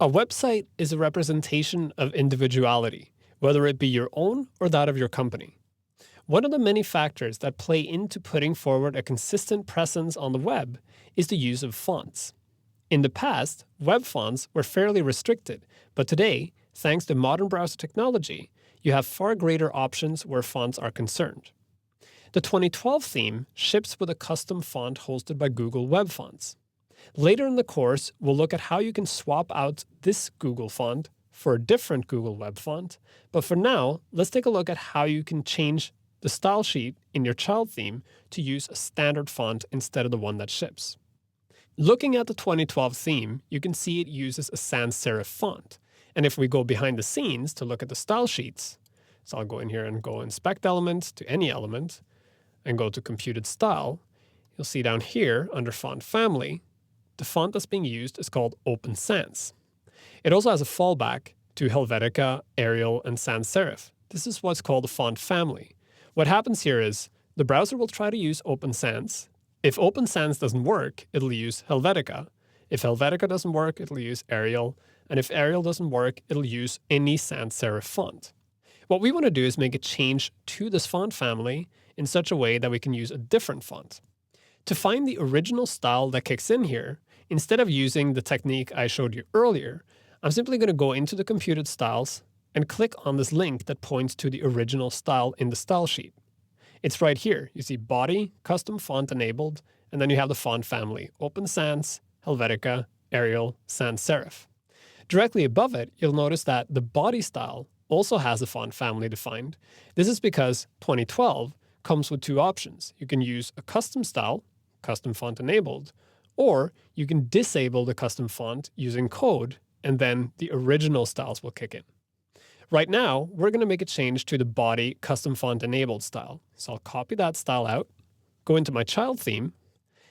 A website is a representation of individuality, whether it be your own or that of your company. One of the many factors that play into putting forward a consistent presence on the web is the use of fonts. In the past, web fonts were fairly restricted, but today, thanks to modern browser technology, you have far greater options where fonts are concerned. The 2012 theme ships with a custom font hosted by Google Web Fonts. Later in the course, we'll look at how you can swap out this Google font for a different Google Web font, but for now, let's take a look at how you can change the style sheet in your child theme to use a standard font instead of the one that ships. Looking at the 2012 theme, you can see it uses a sans serif font. And if we go behind the scenes to look at the style sheets, so I'll go in here and go inspect element to any element and go to computed style, you'll see down here under font family, the font that's being used is called Open Sans. It also has a fallback to Helvetica, Arial, and sans serif. This is what's called a font family. What happens here is the browser will try to use Open Sans. If Open Sans doesn't work, it'll use Helvetica. If Helvetica doesn't work, it'll use Arial. And if Arial doesn't work, it'll use any sans serif font. What we want to do is make a change to this font family in such a way that we can use a different font. To find the original style that kicks in here, instead of using the technique I showed you earlier, I'm simply going to go into the computed styles and click on this link that points to the original style in the style sheet. It's right here. You see body, custom font enabled, and then you have the font family, Open Sans, Helvetica, Arial, sans serif. Directly above it, you'll notice that the body style also has a font family defined. This is because 2012 comes with two options. You can use a custom style, custom font enabled, or you can disable the custom font using code, and then the original styles will kick in. Right now, we're going to make a change to the body custom font enabled style. So I'll copy that style out, go into my child theme,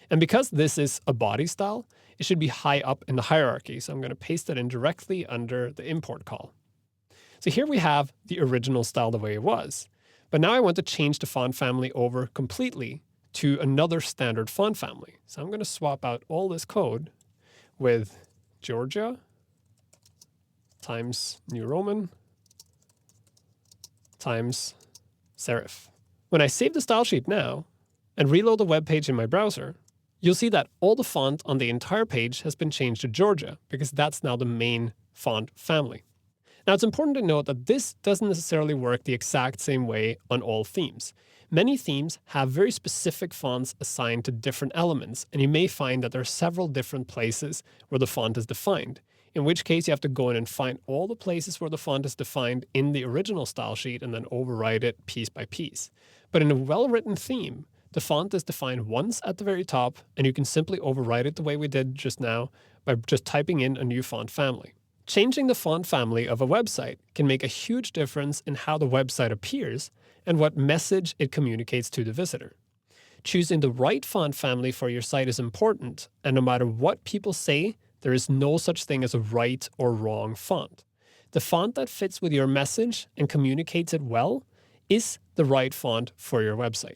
and because this is a body style, it should be high up in the hierarchy. So I'm going to paste it in directly under the import call. So here we have the original style the way it was. But now I want to change the font family over completely to another standard font family. So I'm going to swap out all this code with Georgia times New Roman times serif. When I save the style sheet now and reload the web page in my browser, you'll see that all the font on the entire page has been changed to Georgia because that's now the main font family. Now, it's important to note that this doesn't necessarily work the exact same way on all themes. Many themes have very specific fonts assigned to different elements, and you may find that there are several different places where the font is defined, in which case you have to go in and find all the places where the font is defined in the original style sheet and then overwrite it piece by piece. But in a well-written theme, the font is defined once at the very top, and you can simply overwrite it the way we did just now by just typing in a new font family. Changing the font family of a website can make a huge difference in how the website appears and what message it communicates to the visitor. Choosing the right font family for your site is important, and no matter what people say, there is no such thing as a right or wrong font. The font that fits with your message and communicates it well is the right font for your website.